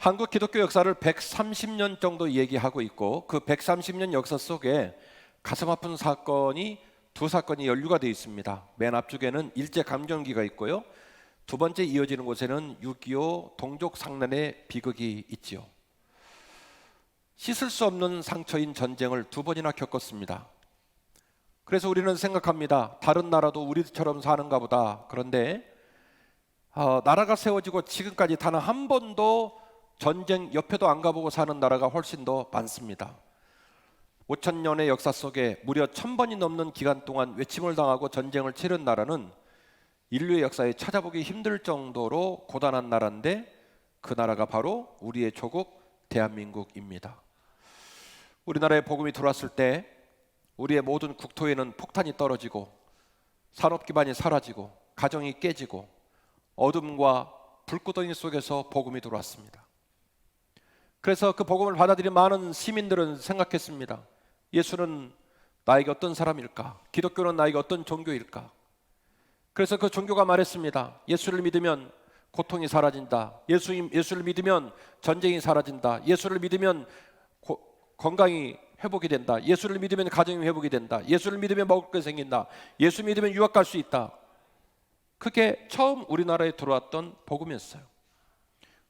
한국 기독교 역사를 130년 정도 얘기하고 있고, 그 130년 역사 속에 가슴 아픈 사건이 두 사건이 연루가 되어 있습니다. 맨 앞쪽에는 일제감정기가 있고요, 두 번째 이어지는 곳에는 6.25 동족상난의 비극이 있지요. 씻을 수 없는 상처인 전쟁을 두 번이나 겪었습니다. 그래서 우리는 생각합니다. 다른 나라도 우리처럼 사는가 보다. 그런데 나라가 세워지고 지금까지 단 한 번도 전쟁 옆에도 안 가보고 사는 나라가 훨씬 더 많습니다. 5,000년의 역사 속에 무려 1,000번이 넘는 기간 동안 외침을 당하고 전쟁을 치른 나라는 인류의 역사에 찾아보기 힘들 정도로 고단한 나라인데, 그 나라가 바로 우리의 조국 대한민국입니다. 우리나라에 복음이 들어왔을 때 우리의 모든 국토에는 폭탄이 떨어지고 산업 기반이 사라지고 가정이 깨지고 어둠과 불구덩이 속에서 복음이 들어왔습니다. 그래서 그 복음을 받아들인 많은 시민들은 생각했습니다. 예수는 나에게 어떤 사람일까? 기독교는 나에게 어떤 종교일까? 그래서 그 종교가 말했습니다. 예수를 믿으면 고통이 사라진다. 예수를 믿으면 전쟁이 사라진다. 예수를 믿으면 건강이 회복이 된다. 예수를 믿으면 가정이 회복이 된다. 예수를 믿으면 먹을 게 생긴다. 예수 믿으면 유학 갈 수 있다. 그게 처음 우리나라에 들어왔던 복음이었어요.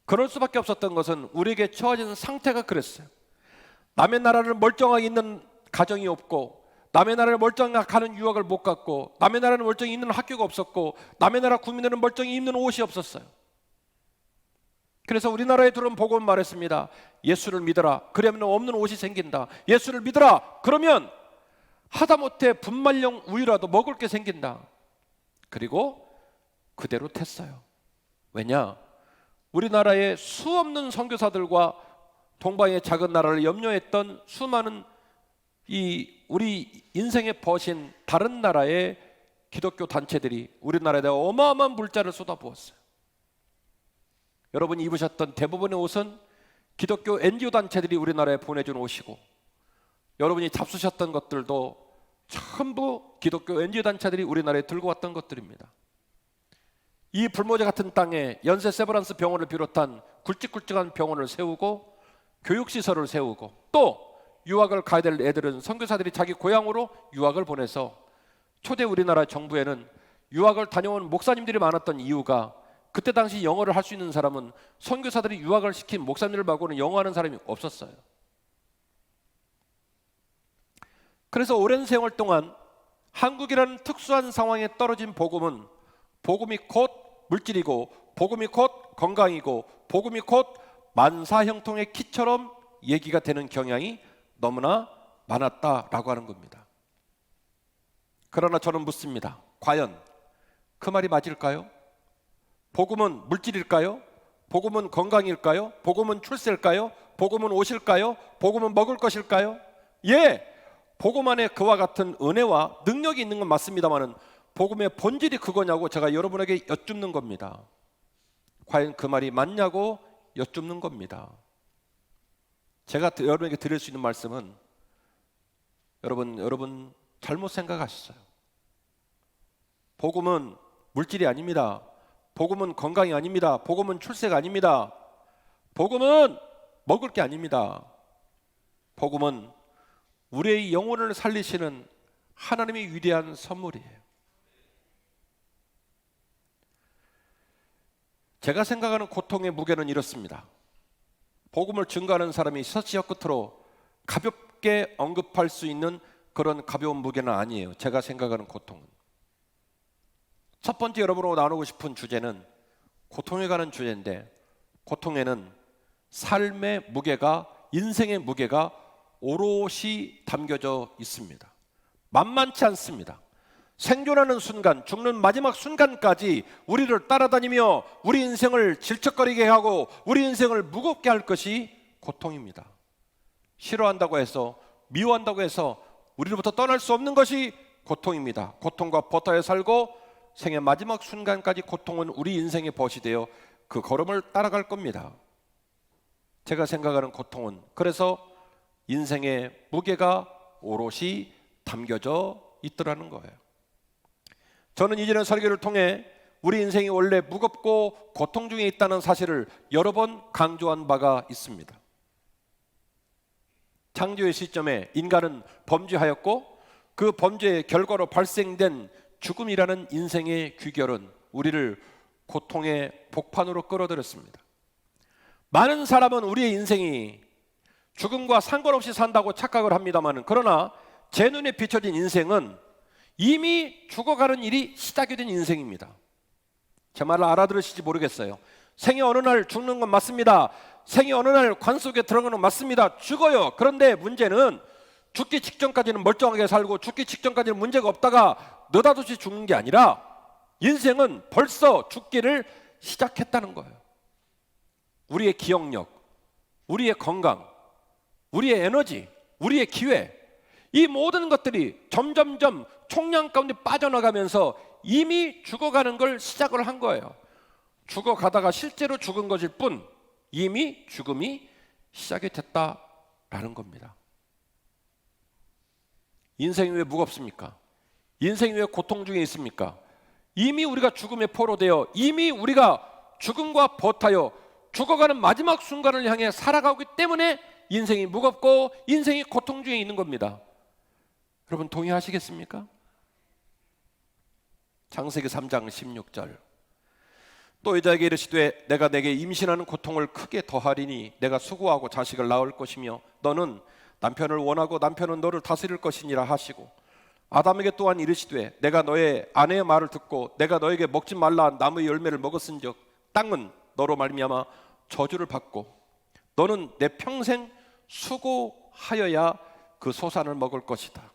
그럴 수밖에 없었던 것은 우리에게 처해진 상태가 그랬어요. 남의 나라를 멀쩡하게 있는 가정이 없고, 남의 나라를 멀쩡하게 가는 유학을 못 갔고, 남의 나라는 멀쩡히 있는 학교가 없었고, 남의 나라 국민들은 멀쩡히 입는 옷이 없었어요. 그래서 우리나라에 들어온 복음은 말했습니다. 예수를 믿어라. 그러면 없는 옷이 생긴다. 예수를 믿어라. 그러면 하다못해 분말용 우유라도 먹을 게 생긴다. 그리고 그대로 됐어요. 왜냐? 우리나라의 수없는 선교사들과 동방의 작은 나라를 염려했던 수많은 우리 인생의 벗인 다른 나라의 기독교 단체들이 우리나라에 대해 어마어마한 물자를 쏟아부었어요. 여러분이 입으셨던 대부분의 옷은 기독교 NGO 단체들이 우리나라에 보내준 옷이고, 여러분이 잡수셨던 것들도 전부 기독교 NGO 단체들이 우리나라에 들고 왔던 것들입니다. 이 불모자 같은 땅에 연세 세브란스 병원을 비롯한 굵직굵직한 병원을 세우고, 교육시설을 세우고, 또 유학을 가야 될 애들은 선교사들이 자기 고향으로 유학을 보내서, 초대 우리나라 정부에는 유학을 다녀온 목사님들이 많았던 이유가, 그때 당시 영어를 할 수 있는 사람은 선교사들이 유학을 시킨 목사님들 말고는 영어하는 사람이 없었어요. 그래서 오랜 세월 동안 한국이라는 특수한 상황에 떨어진 복음은, 복음이 곧 물질이고, 복음이 곧 건강이고, 복음이 곧 만사형통의 키처럼 얘기가 되는 경향이 너무나 많았다라고 하는 겁니다. 그러나 저는 묻습니다. 과연 그 말이 맞을까요? 복음은 물질일까요? 복음은 건강일까요? 복음은 출세일까요? 복음은 옷일까요? 복음은 먹을 것일까요? 예! 복음 안에 그와 같은 은혜와 능력이 있는 건 맞습니다만은, 복음의 본질이 그거냐고 제가 여러분에게 여쭙는 겁니다. 과연 그 말이 맞냐고 여쭙는 겁니다. 제가 여러분에게 드릴 수 있는 말씀은, 여러분 잘못 생각하셨어요. 복음은 물질이 아닙니다. 복음은 건강이 아닙니다. 복음은 출세가 아닙니다. 복음은 먹을 게 아닙니다. 복음은 우리의 영혼을 살리시는 하나님의 위대한 선물이에요. 제가 생각하는 고통의 무게는 이렇습니다. 복음을 증거하는 사람이 서치어 끝으로 가볍게 언급할 수 있는 그런 가벼운 무게는 아니에요. 제가 생각하는 고통은. 첫 번째 여러분하고 나누고 싶은 주제는 고통에 관한 주제인데, 고통에는 삶의 무게가, 인생의 무게가 오롯이 담겨져 있습니다. 만만치 않습니다. 생존하는 순간, 죽는 마지막 순간까지 우리를 따라다니며 우리 인생을 질척거리게 하고 우리 인생을 무겁게 할 것이 고통입니다. 싫어한다고 해서, 미워한다고 해서 우리로부터 떠날 수 없는 것이 고통입니다. 고통과 버텨야 살고 생의 마지막 순간까지 고통은 우리 인생의 벗이 되어 그 걸음을 따라갈 겁니다. 제가 생각하는 고통은 그래서 인생의 무게가 오롯이 담겨져 있더라는 거예요. 저는 이전의 설교를 통해 우리 인생이 원래 무겁고 고통 중에 있다는 사실을 여러 번 강조한 바가 있습니다. 창조의 시점에 인간은 범죄하였고 그 범죄의 결과로 발생된 죽음이라는 인생의 귀결은 우리를 고통의 복판으로 끌어들였습니다. 많은 사람은 우리의 인생이 죽음과 상관없이 산다고 착각을 합니다만, 그러나 제 눈에 비춰진 인생은 이미 죽어가는 일이 시작이 된 인생입니다. 제 말을 알아들으실지 모르겠어요. 생이 어느 날 죽는 건 맞습니다. 생이 어느 날 관 속에 들어가는 건 맞습니다. 죽어요. 그런데 문제는 죽기 직전까지는 멀쩡하게 살고 죽기 직전까지는 문제가 없다가 느닷없이 죽는 게 아니라 인생은 벌써 죽기를 시작했다는 거예요. 우리의 기억력, 우리의 건강, 우리의 에너지, 우리의 기회, 이 모든 것들이 점점점 총량 가운데 빠져나가면서 이미 죽어가는 걸 시작을 한 거예요. 죽어가다가 실제로 죽은 것일 뿐 이미 죽음이 시작이 됐다라는 겁니다. 인생이 왜 무겁습니까? 인생이 왜 고통 중에 있습니까? 이미 우리가 죽음에 포로되어 이미 우리가 죽음과 버타여 죽어가는 마지막 순간을 향해 살아가기 때문에 인생이 무겁고 인생이 고통 중에 있는 겁니다. 여러분 동의하시겠습니까? 창세기 3장 16절, 또 여자에게 이르시되 내가 내게 임신하는 고통을 크게 더하리니 내가 수고하고 자식을 낳을 것이며 너는 남편을 원하고 남편은 너를 다스릴 것이니라 하시고, 아담에게 또한 이르시되 내가 너의 아내의 말을 듣고 내가 너에게 먹지 말라 한 나무의 열매를 먹었은즉 땅은 너로 말미암아 저주를 받고 너는 내 평생 수고하여야 그 소산을 먹을 것이다.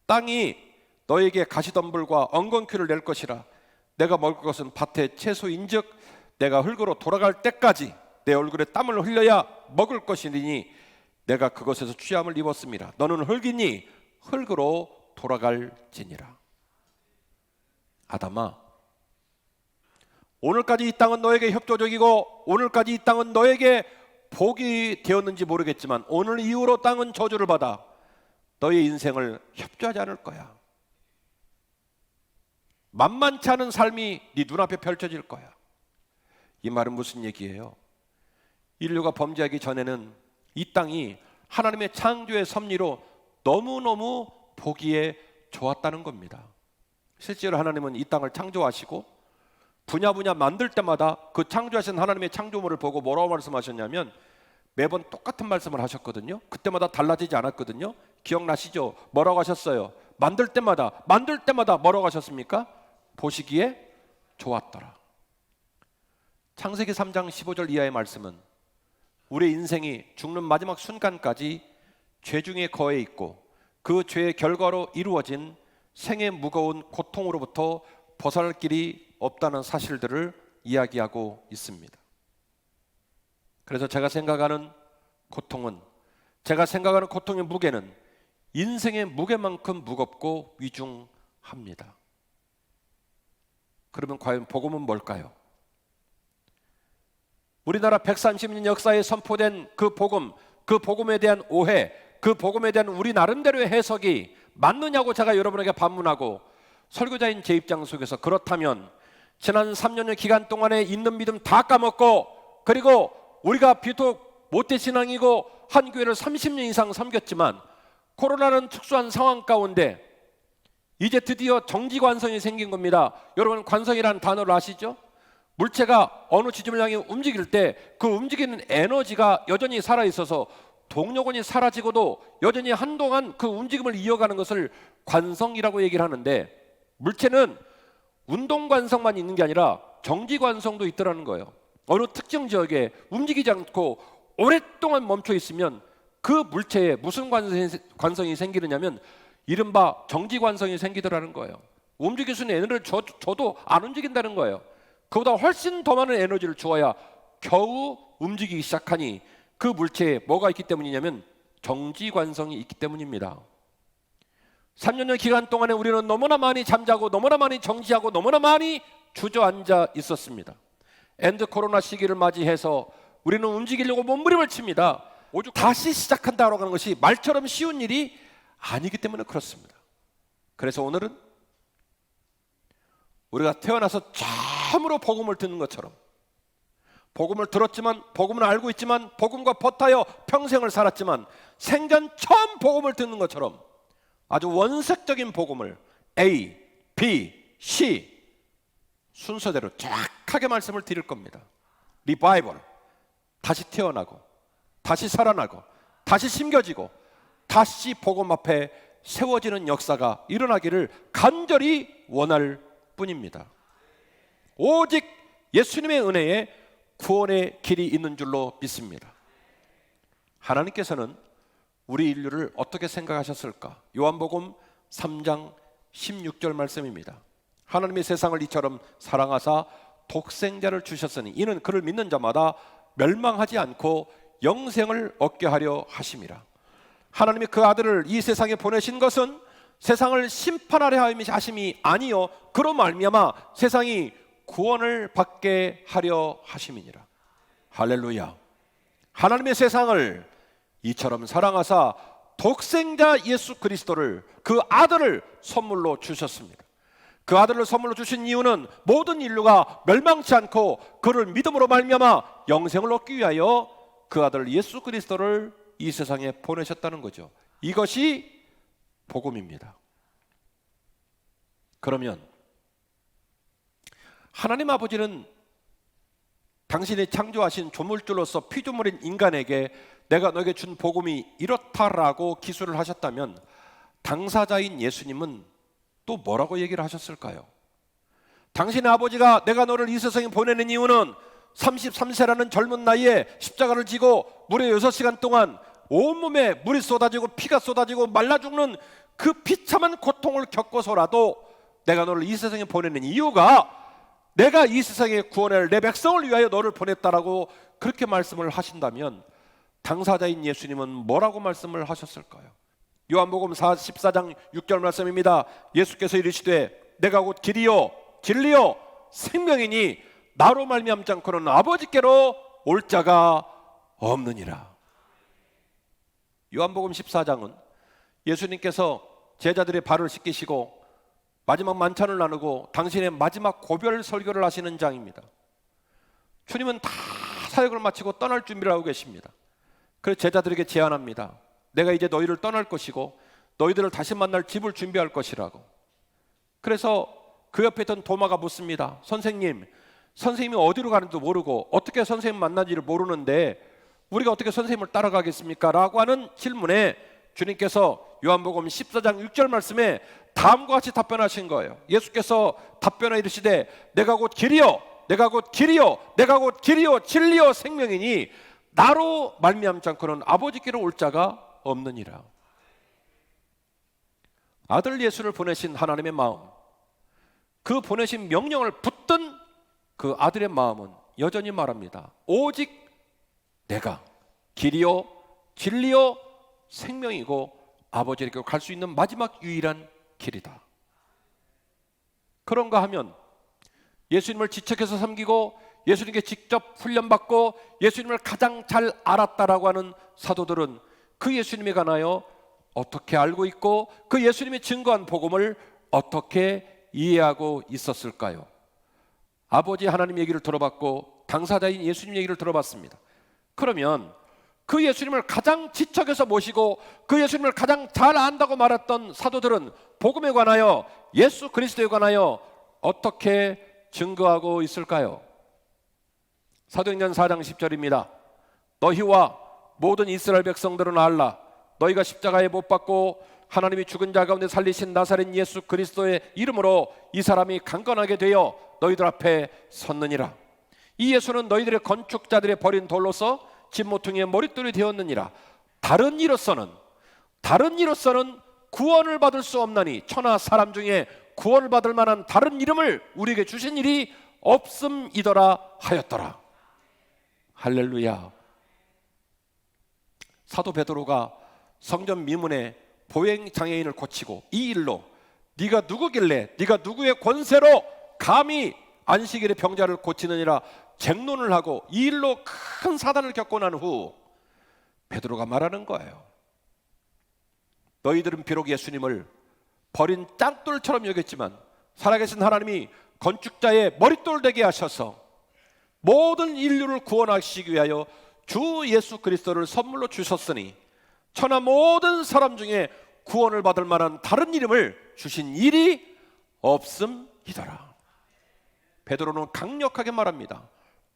땅이 너에게 가시덤불과 엉겅퀴를 낼 것이라. 내가 먹을 것은 밭의 채소인즉 내가 흙으로 돌아갈 때까지 내 얼굴에 땀을 흘려야 먹을 것이니 내가 그것에서 취함을 입었음이라. 너는 흙이니 흙으로 돌아갈지니라. 아담아, 오늘까지 이 땅은 너에게 협조적이고 오늘까지 이 땅은 너에게 복이 되었는지 모르겠지만 오늘 이후로 땅은 저주를 받아 너의 인생을 협조하지 않을 거야. 만만치 않은 삶이 네 눈앞에 펼쳐질 거야. 이 말은 무슨 얘기예요? 인류가 범죄하기 전에는 이 땅이 하나님의 창조의 섭리로 너무너무 보기에 좋았다는 겁니다. 실제로 하나님은 이 땅을 창조하시고 분야 만들 때마다 그 창조하신 하나님의 창조물을 보고 뭐라고 말씀하셨냐면 매번 똑같은 말씀을 하셨거든요. 그때마다 달라지지 않았거든요. 기억나시죠? 뭐라고 하셨어요? 만들 때마다 뭐라고 하셨습니까? 보시기에 좋았더라. 창세기 3장 15절 이하의 말씀은 우리의 인생이 죽는 마지막 순간까지 죄 중에 거해 있고 그 죄의 결과로 이루어진 생의 무거운 고통으로부터 벗어날 길이 없다는 사실들을 이야기하고 있습니다. 그래서 제가 생각하는 고통의 무게는 인생의 무게만큼 무겁고 위중합니다. 그러면 과연 복음은 뭘까요? 우리나라 130년 역사에 선포된 그 복음에 대한 오해, 그 복음에 대한 우리 나름대로의 해석이 맞느냐고 제가 여러분에게 반문하고, 설교자인 제 입장 속에서 그렇다면 지난 3년의 기간 동안에 있는 믿음 다 까먹고, 그리고 우리가 비록 모태신앙이고 한 교회를 30년 이상 섬겼지만 코로나는 특수한 상황 가운데 이제 드디어 정지관성이 생긴 겁니다. 여러분, 관성이라는 단어를 아시죠? 물체가 어느 지점을 향해 움직일 때 그 움직이는 에너지가 여전히 살아있어서 동력원이 사라지고도 여전히 한동안 그 움직임을 이어가는 것을 관성이라고 얘기를 하는데, 물체는 운동관성만 있는 게 아니라 정지관성도 있더라는 거예요. 어느 특정 지역에 움직이지 않고 오랫동안 멈춰 있으면 그 물체에 무슨 관성이 생기느냐면 이른바 정지관성이 생기더라는 거예요. 움직일 수 있는 에너지를 줘도 안 움직인다는 거예요. 그보다 훨씬 더 많은 에너지를 주어야 겨우 움직이기 시작하니 그 물체에 뭐가 있기 때문이냐면 정지관성이 있기 때문입니다. 3년의 기간 동안에 우리는 너무나 많이 잠자고 너무나 많이 정지하고 너무나 많이 주저앉아 있었습니다. 엔드 코로나 시기를 맞이해서 우리는 움직이려고 몸부림을 칩니다. 오죽 다시 시작한다고 하는 것이 말처럼 쉬운 일이 아니기 때문에 그렇습니다. 그래서 우리가 태어나서 처음으로 복음을 듣는 것처럼, 복음을 들었지만, 복음을 알고 있지만, 복음과 버타여 평생을 살았지만, 생전 처음 복음을 듣는 것처럼 아주 원색적인 복음을 A, B, C 순서대로 정확하게 말씀을 드릴 겁니다. 리바이벌, 다시 태어나고, 다시 살아나고, 다시 심겨지고, 다시 복음 앞에 세워지는 역사가 일어나기를 간절히 원할 뿐입니다. 오직 예수님의 은혜에 구원의 길이 있는 줄로 믿습니다. 하나님께서는 우리 인류를 어떻게 생각하셨을까? 요한복음 3장 16절 말씀입니다. 하나님이 세상을 이처럼 사랑하사 독생자를 주셨으니 이는 그를 믿는 자마다 멸망하지 않고 영생을 얻게 하려 하심이라. 하나님이 그 아들을 이 세상에 보내신 것은 세상을 심판하려 하심이 아니요 그로 말미암아 세상이 구원을 받게 하려 하심이니라. 할렐루야. 하나님의 세상을 이처럼 사랑하사 독생자 예수 그리스도를, 그 아들을 선물로 주셨습니다. 그 아들을 선물로 주신 이유는 모든 인류가 멸망치 않고 그를 믿음으로 말미암아 영생을 얻기 위하여 그 아들 예수 그리스도를 이 세상에 보내셨다는 거죠. 이것이 복음입니다. 그러면 하나님 아버지는 당신이 창조하신 조물주로서 피조물인 인간에게 내가 너에게 준 복음이 이렇다라고 기술을 하셨다면 당사자인 예수님은 또 뭐라고 얘기를 하셨을까요? 당신의 아버지가 내가 너를 이 세상에 보내는 이유는 33세라는 젊은 나이에 십자가를 지고 무려 6시간 동안 온몸에 물이 쏟아지고 피가 쏟아지고 말라 죽는 그 비참한 고통을 겪어서라도 내가 너를 이 세상에 보내는 이유가 내가 이 세상에 구원할 내 백성을 위하여 너를 보냈다라고 그렇게 말씀을 하신다면 당사자인 예수님은 뭐라고 말씀을 하셨을까요? 요한복음 14장 6절 말씀입니다. 예수께서 이르시되 내가 곧 길이요 진리요 생명이니 나로 말미암지 않고는 아버지께로 올 자가 없느니라. 요한복음 14장은 예수님께서 제자들의 발을 씻기시고 마지막 만찬을 나누고 당신의 마지막 고별 설교를 하시는 장입니다. 주님은 다 사역을 마치고 떠날 준비를 하고 계십니다. 그래서 제자들에게 제안합니다. 내가 이제 너희를 떠날 것이고 너희들을 다시 만날 집을 준비할 것이라고. 그래서 그 옆에 있던 도마가 묻습니다. 선생님, 선생님이 어디로 가는지도 모르고 어떻게 선생님 만나는지를 모르는데 우리가 어떻게 선생님을 따라가겠습니까? 라고 하는 질문에 주님께서 요한복음 14장 6절 말씀에 다음과 같이 답변하신 거예요. 예수께서 답변하여 이르시되 내가 곧 길이요 내가 곧 길이요 내가 곧 길이요 진리요 생명이니 나로 말미암지 않고는 아버지께로 올 자가 없느니라. 아들 예수를 보내신 하나님의 마음, 그 보내신 명령을 붙든 그 아들의 마음은 여전히 말합니다. 오직 내가 길이요 진리요 생명이고 아버지에게 갈 수 있는 마지막 유일한 길이다. 그런가 하면 예수님을 지척해서 섬기고 예수님께 직접 훈련받고 예수님을 가장 잘 알았다라고 하는 사도들은 그 예수님에 관하여 어떻게 알고 있고 그 예수님이 증거한 복음을 어떻게 이해하고 있었을까요? 아버지 하나님 얘기를 들어봤고 당사자인 예수님 얘기를 들어봤습니다. 그러면 그 예수님을 가장 지척해서 모시고 그 예수님을 가장 잘 안다고 말했던 사도들은 복음에 관하여 예수 그리스도에 관하여 어떻게 증거하고 있을까요? 사도행전 4장 10절입니다. 너희와 모든 이스라엘 백성들은 알라. 너희가 십자가에 못 박고 하나님이 죽은 자 가운데 살리신 나사렛 예수 그리스도의 이름으로 이 사람이 강건하게 되어 너희들 앞에 섰느니라. 이 예수는 너희들의 건축자들의 버린 돌로서 집 모퉁이의 머릿돌이 되었느니라. 다른 이로서는 구원을 받을 수 없나니 천하 사람 중에 구원을 받을 만한 다른 이름을 우리에게 주신 일이 없음이더라 하였더라. 할렐루야. 사도 베드로가 성전 미문에 보행 장애인을 고치고 이 일로 네가 누구길래 네가 누구의 권세로 감히 안식일의 병자를 고치느니라 쟁론을 하고 이 일로 큰 사단을 겪고 난 후 베드로가 말하는 거예요. 너희들은 비록 예수님을 버린 짱돌처럼 여겼지만 살아계신 하나님이 건축자의 머릿돌 되게 하셔서 모든 인류를 구원하시기 위하여 주 예수 그리스도를 선물로 주셨으니 천하 모든 사람 중에 구원을 받을 만한 다른 이름을 주신 일이 없음이더라. 베드로는 강력하게 말합니다.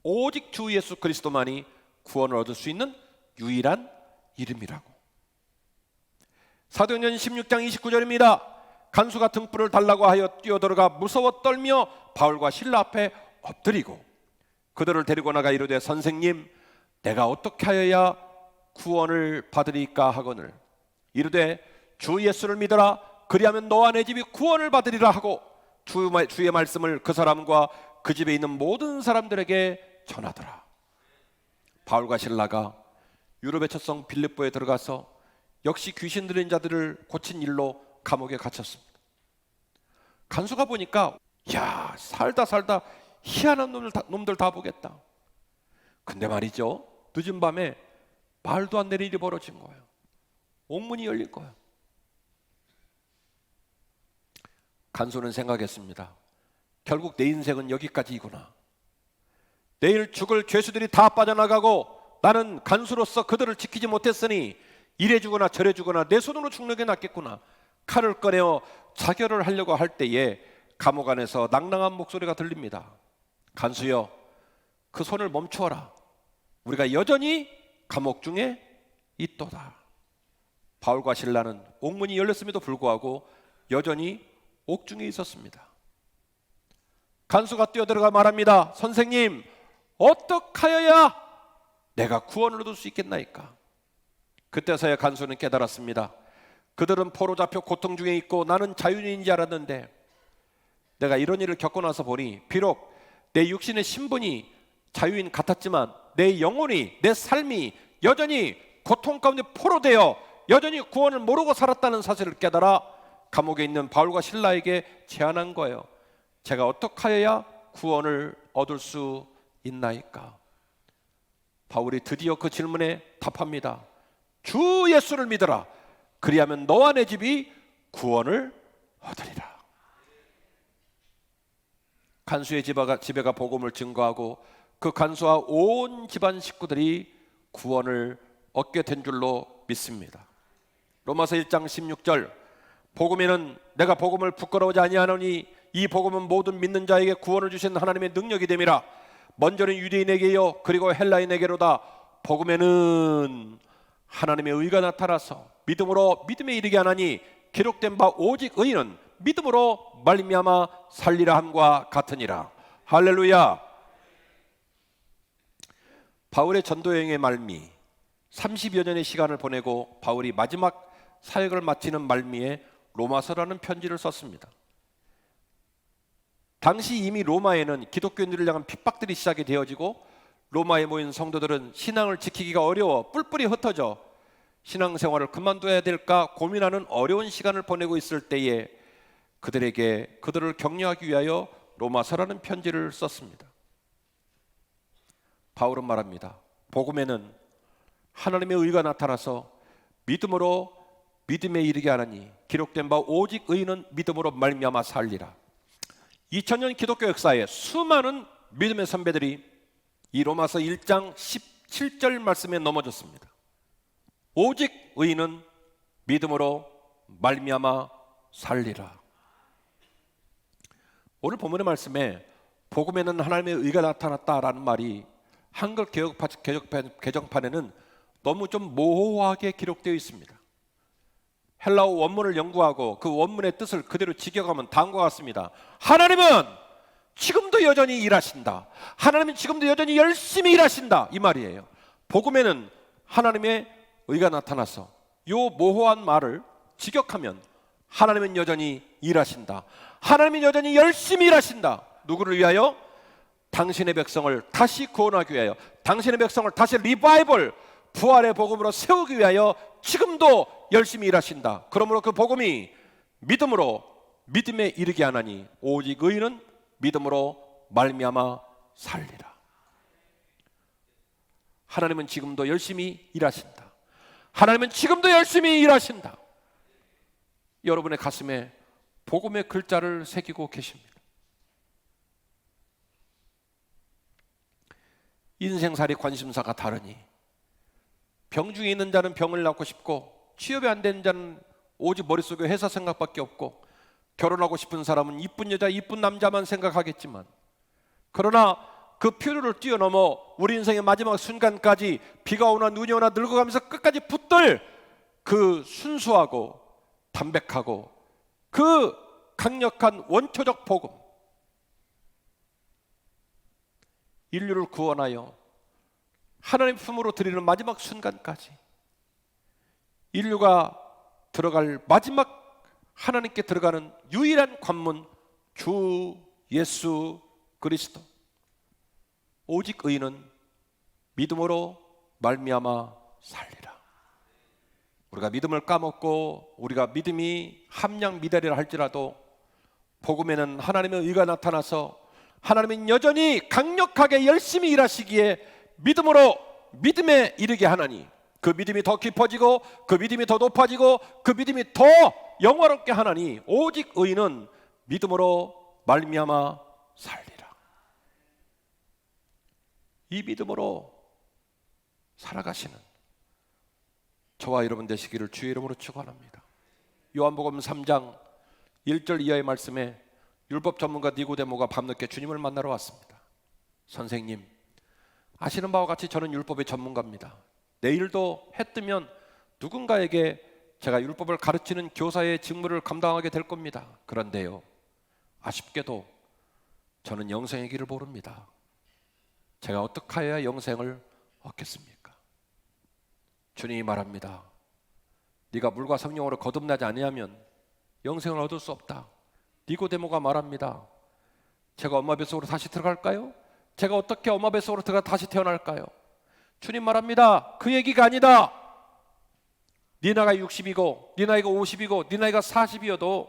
오직 주 예수 그리스도만이 구원을 얻을 수 있는 유일한 이름이라고. 사도행전 16장 29절입니다. 간수가 등불을 달라고 하여 뛰어들어가 무서워 떨며 바울과 실라 앞에 엎드리고 그들을 데리고 나가 이르되 선생님 내가 어떻게 하여야 구원을 받으리까 하거늘 이르되 주 예수를 믿어라 그리하면 너와 내 집이 구원을 받으리라 하고 주의 말씀을 그 사람과 그 집에 있는 모든 사람들에게 전하더라. 바울과 실라가 유럽의 첫성 빌립보에 들어가서 역시 귀신 들린 자들을 고친 일로 감옥에 갇혔습니다. 간수가 보니까 야 살다 희한한 놈들 다 보겠다. 근데 말이죠, 늦은 밤에 말도 안 되는 일이 벌어진 거예요. 옥문이 열린 거예요. 간수는 생각했습니다. 결국 내 인생은 여기까지이구나. 내일 죽을 죄수들이 다 빠져나가고 나는 간수로서 그들을 지키지 못했으니 이래 주거나 저래 주거나 내 손으로 죽는 게 낫겠구나. 칼을 꺼내어 자결을 하려고 할 때에 감옥 안에서 낭낭한 목소리가 들립니다. 간수여, 그 손을 멈추어라. 우리가 여전히 감옥 중에 있도다. 바울과 실라는 옥문이 열렸음에도 불구하고 여전히 옥중에 있었습니다. 간수가 뛰어들어가 말합니다. 선생님, 어떡하여야 내가 구원을 얻을 수 있겠나이까? 그때서야 간수는 깨달았습니다. 그들은 포로 잡혀 고통 중에 있고 나는 자유인인 줄 알았는데 내가 이런 일을 겪고 나서 보니 비록 내 육신의 신분이 자유인 같았지만 내 영혼이, 내 삶이 여전히 고통 가운데 포로되어 여전히 구원을 모르고 살았다는 사실을 깨달아 감옥에 있는 바울과 실라에게 제안한 거예요. 제가 어떻게 하여야 구원을 얻을 수 있나이까? 바울이 드디어 그 질문에 답합니다. 주 예수를 믿어라. 그리하면 너와 내 집이 구원을 얻으리라. 간수의 집에가 복음을 증거하고 그 간수와 온 집안 식구들이 구원을 얻게 된 줄로 믿습니다. 로마서 1장 16절 복음에는 내가 복음을 부끄러워하지 아니하노니 이 복음은 모든 믿는 자에게 구원을 주신 하나님의 능력이 됨이라. 먼저는 유대인에게요 그리고 헬라인에게로다. 복음에는 하나님의 의가 나타나서 믿음으로 믿음에 이르게 하나니 기록된 바 오직 의인은 믿음으로 말미암아 살리라 함과 같으니라. 할렐루야. 바울의 전도여행의 말미 30여 년의 시간을 보내고 바울이 마지막 사역을 마치는 말미에 로마서라는 편지를 썼습니다. 당시 이미 로마에는 기독교인들을 향한 핍박들이 시작이 되어지고 로마에 모인 성도들은 신앙을 지키기가 어려워 뿔뿔이 흩어져 신앙생활을 그만둬야 될까 고민하는 어려운 시간을 보내고 있을 때에 그들을 격려하기 위하여 로마서라는 편지를 썼습니다. 바울은 말합니다. 복음에는 하나님의 의가 나타나서 믿음으로 믿음에 이르게 하나니 기록된 바 오직 의인은 믿음으로 말미암아 살리라. 2000년 기독교 역사에 수많은 믿음의 선배들이 이 로마서 1장 17절 말씀에 넘어졌습니다. 오직 의인은 믿음으로 말미암아 살리라. 오늘 본문의 말씀에 복음에는 하나님의 의가 나타났다라는 말이 한글 개정판에는 너무 좀 모호하게 기록되어 있습니다. 헬라어 원문을 연구하고 그 원문의 뜻을 그대로 직역하면 다음과 같습니다. 하나님은 지금도 여전히 일하신다. 하나님은 지금도 여전히 열심히 일하신다. 이 말이에요. 복음에는 하나님의 의가 나타나서 이 모호한 말을 직역하면 하나님은 여전히 일하신다. 하나님은 여전히 열심히 일하신다. 누구를 위하여? 당신의 백성을 다시 구원하기 위하여, 당신의 백성을 다시 리바이벌, 부활의 복음으로 세우기 위하여 지금도 열심히 일하신다. 그러므로 그 복음이 믿음으로 믿음에 이르게 하나니 오직 의인은 믿음으로 말미암아 살리라. 하나님은 지금도 열심히 일하신다. 하나님은 지금도 열심히 일하신다. 여러분의 가슴에 복음의 글자를 새기고 계십니다. 인생살이 관심사가 다르니 병 중에 있는 자는 병을 낫고 싶고 취업이 안 되는 자는 오직 머릿속에 회사 생각밖에 없고 결혼하고 싶은 사람은 이쁜 여자 이쁜 남자만 생각하겠지만 그러나 그 표류를 뛰어넘어 우리 인생의 마지막 순간까지 비가 오나 눈이 오나 늙어가면서 끝까지 붙들 그 순수하고 담백하고 그 강력한 원초적 복음, 인류를 구원하여 하나님 품으로 드리는 마지막 순간까지 인류가 들어갈 마지막 하나님께 들어가는 유일한 관문 주 예수 그리스도. 오직 의인은 믿음으로 말미암아 살리라. 우리가 믿음을 까먹고 우리가 믿음이 함량 미달이라 할지라도 복음에는 하나님의 의가 나타나서 하나님은 여전히 강력하게 열심히 일하시기에 믿음으로 믿음에 이르게 하나니 그 믿음이 더 깊어지고 그 믿음이 더 높아지고 그 믿음이 더 영화롭게 하나니 오직 의인은 믿음으로 말미암아 살리라. 이 믿음으로 살아가시는 저와 여러분 되시기를 주의 이름으로 축원합니다. 요한복음 3장 1절 이하의 말씀에 율법 전문가 니고데모가 밤늦게 주님을 만나러 왔습니다. 선생님, 아시는 바와 같이 저는 율법의 전문가입니다. 내일도 해 뜨면 누군가에게 제가 율법을 가르치는 교사의 직무를 감당하게 될 겁니다. 그런데요, 아쉽게도 저는 영생의 길을 모릅니다. 제가 어떻게 해야 영생을 얻겠습니까? 주님이 말합니다. 네가 물과 성령으로 거듭나지 아니하면 영생을 얻을 수 없다. 니고데모가 말합니다. 제가 엄마 뱃속으로 다시 들어갈까요? 제가 어떻게 엄마 뱃속으로 들어가 다시 태어날까요? 주님 말합니다. 그 얘기가 아니다. 네 나이가 60이고 네 나이가 50이고 네 나이가 40이어도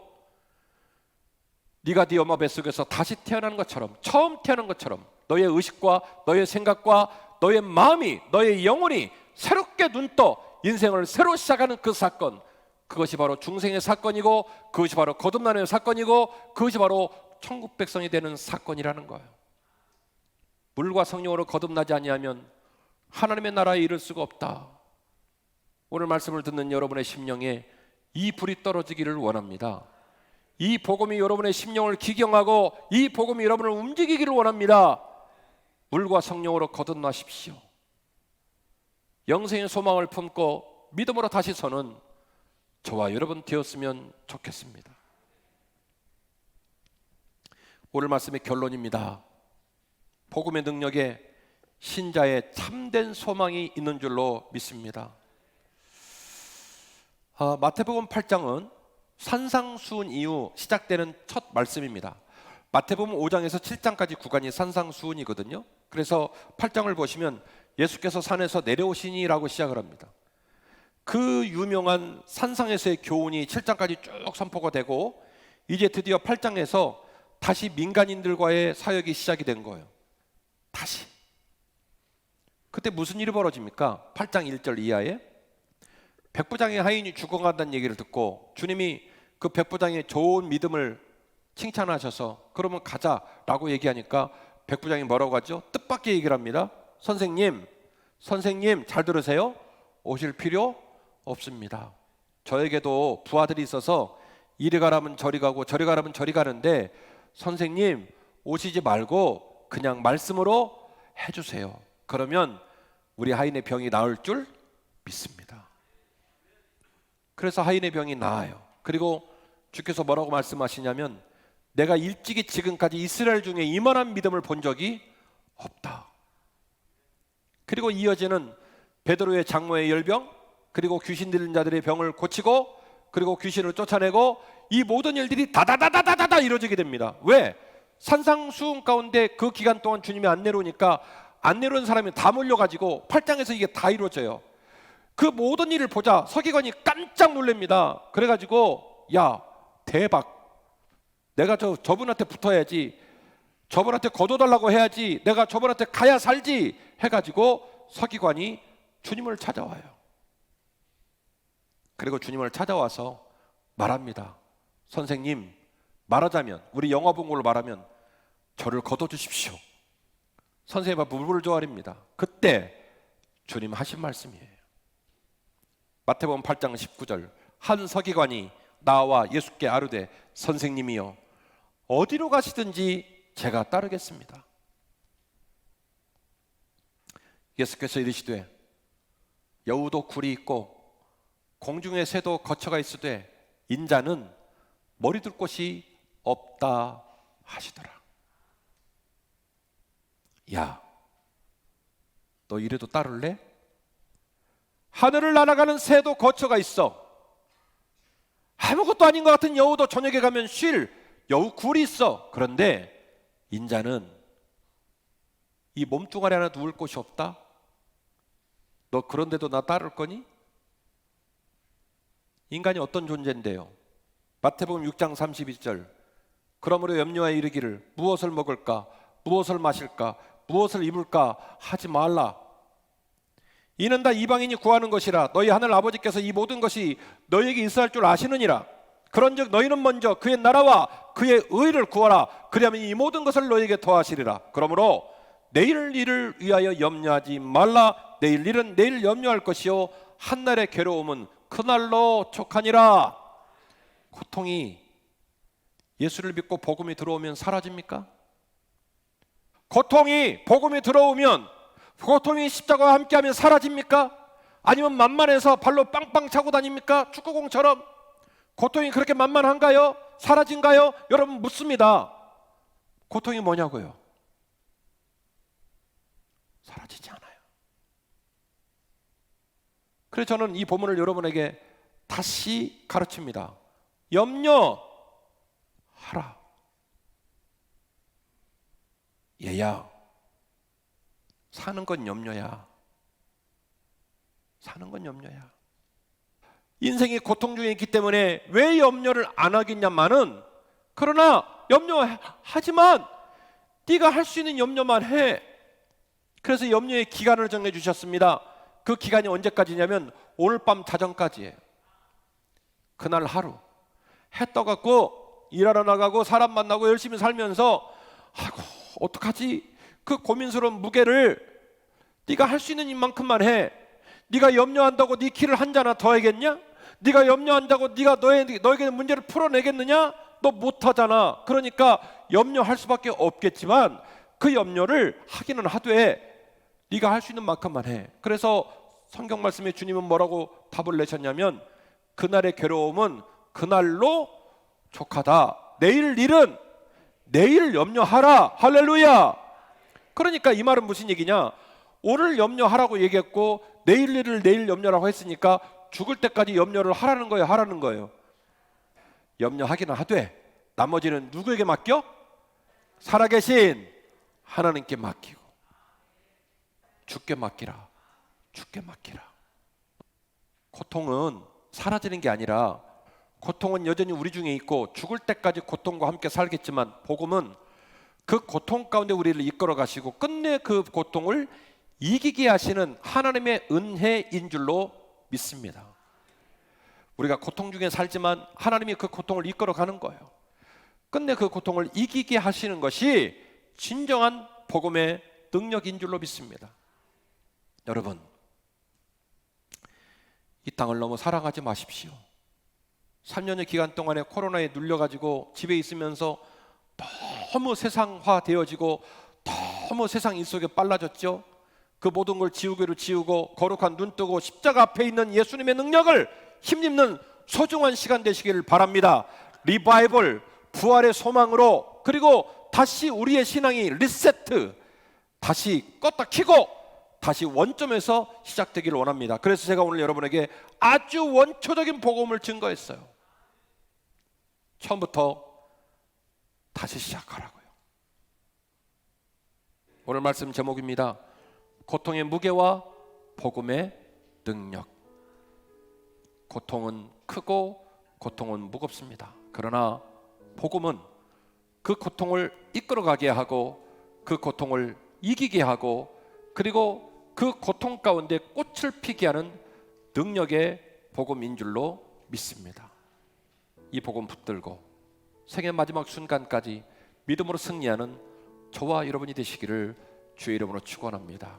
네가 네 엄마 뱃속에서 다시 태어난 것처럼, 처음 태어난 것처럼 너의 의식과 너의 생각과 너의 마음이, 너의 영혼이 새롭게 눈떠 인생을 새로 시작하는 그 사건, 그것이 바로 중생의 사건이고 그것이 바로 거듭나는 사건이고 그것이 바로 천국 백성이 되는 사건이라는 거예요. 물과 성령으로 거듭나지 아니하면 하나님의 나라에 이를 수가 없다. 오늘 말씀을 듣는 여러분의 심령에 이 불이 떨어지기를 원합니다. 이 복음이 여러분의 심령을 기경하고 이 복음이 여러분을 움직이기를 원합니다. 물과 성령으로 거듭나십시오. 영생의 소망을 품고 믿음으로 다시 서는 저와 여러분 되었으면 좋겠습니다. 오늘 말씀의 결론입니다. 복음의 능력에 신자의 참된 소망이 있는 줄로 믿습니다. 마태복음 8장은 산상수훈 이후 시작되는 첫 말씀입니다. 마태복음 5장에서 7장까지 구간이 산상수훈이거든요. 그래서 8장을 보시면 예수께서 산에서 내려오시니라고 시작을 합니다. 그 유명한 산상에서의 교훈이 7장까지 쭉 선포가 되고 이제 드디어 8장에서 다시 민간인들과의 사역이 시작이 된 거예요. 다시. 그때 무슨 일이 벌어집니까? 8장 1절 이하에 백부장의 하인이 죽어간다는 얘기를 듣고 주님이 그 백부장의 좋은 믿음을 칭찬하셔서 그러면 가자라고 얘기하니까 백부장이 뭐라고 하죠? 뜻밖의 얘기를 합니다. 선생님 잘 들으세요. 오실 필요 없습니다. 저에게도 부하들이 있어서 이리 가라면 저리 가고 저리 가라면 저리 가는데 선생님 오시지 말고 그냥 말씀으로 해주세요. 그러면 우리 하인의 병이 나을 줄 믿습니다. 그래서 하인의 병이 나아요. 그리고 주께서 뭐라고 말씀하시냐면 내가 일찍이 지금까지 이스라엘 중에 이만한 믿음을 본 적이 없다. 그리고 이어지는 베드로의 장모의 열병, 그리고 귀신 들린 자들의 병을 고치고 그리고 귀신을 쫓아내고 이 모든 일들이 다다다다다다 이루어지게 됩니다. 왜? 산상수훈 가운데 그 기간 동안 주님이 안 내려오니까 안 내려온 사람이 다 몰려가지고 8장에서 이게 다 이루어져요. 그 모든 일을 보자 서기관이 깜짝 놀랍니다. 그래가지고 야 대박, 내가 저분한테 붙어야지, 저분한테 거둬달라고 해야지, 내가 저분한테 가야 살지 해가지고 서기관이 주님을 찾아와요. 그리고 주님을 찾아와서 말합니다. 선생님, 말하자면 우리 영화 본 걸로 말하면 저를 거둬주십시오. 선생님 앞에 물을 조아립니다. 그때 주님 하신 말씀이에요. 마태복음 8장 19절, 한 서기관이 나와 예수께 아뢰되 선생님이여 어디로 가시든지 제가 따르겠습니다. 예수께서 이르시되 여우도 굴이 있고 공중의 새도 거처가 있으되 인자는 머리 둘 곳이 없다 하시더라. 야, 너 이래도 따를래? 하늘을 날아가는 새도 거처가 있어. 아무것도 아닌 것 같은 여우도 저녁에 가면 쉴 여우 굴이 있어. 그런데 인자는 이 몸뚱아리 하나 누울 곳이 없다? 너 그런데도 나 따를 거니? 인간이 어떤 존재인데요? 마태복음 6장 32절, 그러므로 염려하여 이르기를 무엇을 먹을까, 무엇을 마실까, 무엇을 입을까 하지 말라. 이는 다 이방인이 구하는 것이라. 너희 하늘 아버지께서 이 모든 것이 너희에게 있어야 할 줄 아시느니라. 그런즉 너희는 먼저 그의 나라와 그의 의를 구하라. 그리하면 이 모든 것을 너희에게 더하시리라. 그러므로 내일 일을 위하여 염려하지 말라. 내일 일은 내일 염려할 것이요 한날의 괴로움은 그날로 족하니라. 고통이 예수를 믿고 복음이 들어오면 사라집니까? 고통이 복음이 들어오면, 고통이 십자가와 함께하면 사라집니까? 아니면 만만해서 발로 빵빵 차고 다닙니까? 축구공처럼. 고통이 그렇게 만만한가요? 사라진가요? 여러분 묻습니다. 고통이 뭐냐고요? 사라지지 않아요. 그래서 저는 이 본문을 여러분에게 다시 가르칩니다. 염려하라. 얘야, 사는 건 염려야. 사는 건 염려야. 인생이 고통 중에 있기 때문에 왜 염려를 안 하겠냐마는, 그러나 염려하지만 네가 할 수 있는 염려만 해. 그래서 염려의 기간을 정해 주셨습니다. 그 기간이 언제까지냐면 오늘 밤 자정까지예요. 그날 하루 해 떠갖고 일하러 나가고 사람 만나고 열심히 살면서 아이고 어떡하지? 그 고민스러운 무게를 네가 할 수 있는 일만큼만 해. 네가 염려한다고 네 키를 한 자나 더 하겠냐? 네가 염려한다고 네가 너에게 문제를 풀어내겠느냐? 너 못하잖아. 그러니까 염려할 수밖에 없겠지만 그 염려를 하기는 하되 네가 할 수 있는 만큼만 해. 그래서 성경 말씀에 주님은 뭐라고 답을 내셨냐면 그날의 괴로움은 그날로 족하다. 내일 일은 내일 염려하라. 할렐루야. 그러니까 이 말은 무슨 얘기냐? 오늘 염려하라고 얘기했고 내일 일을 내일 염려라고 했으니까 죽을 때까지 염려를 하라는 거예요, 하라는 거예요. 염려하기는 하되 나머지는 누구에게 맡겨? 살아계신 하나님께 맡기고 주께 맡기라. 주께 맡기라. 고통은 사라지는 게 아니라, 고통은 여전히 우리 중에 있고 죽을 때까지 고통과 함께 살겠지만 복음은 그 고통 가운데 우리를 이끌어 가시고 끝내 그 고통을 이기게 하시는 하나님의 은혜인 줄로 믿습니다. 우리가 고통 중에 살지만 하나님이 그 고통을 이끌어 가는 거예요. 끝내 그 고통을 이기게 하시는 것이 진정한 복음의 능력인 줄로 믿습니다. 여러분, 이 땅을 너무 사랑하지 마십시오. 3년의 기간 동안에 코로나에 눌려가지고 집에 있으면서 너무 세상화 되어지고 너무 세상 일 속에 빨라졌죠. 그 모든 걸 지우개로 지우고 거룩한 눈 뜨고 십자가 앞에 있는 예수님의 능력을 힘입는 소중한 시간 되시기를 바랍니다. 리바이벌, 부활의 소망으로, 그리고 다시 우리의 신앙이 리세트, 다시 껐다 켜고 다시 원점에서 시작되기를 원합니다. 그래서 제가 오늘 여러분에게 아주 원초적인 복음을 증거했어요. 처음부터 다시 시작하라고요. 오늘 말씀 제목입니다. 고통의 무게와 복음의 능력. 고통은 크고 고통은 무겁습니다. 그러나 복음은 그 고통을 이끌어가게 하고 그 고통을 이기게 하고 그리고 그 고통 가운데 꽃을 피게 하는 능력의 복음인 줄로 믿습니다. 이 복음 붙들고 생의 마지막 순간까지 믿음으로 승리하는 저와 여러분이 되시기를 주의 이름으로 축원합니다.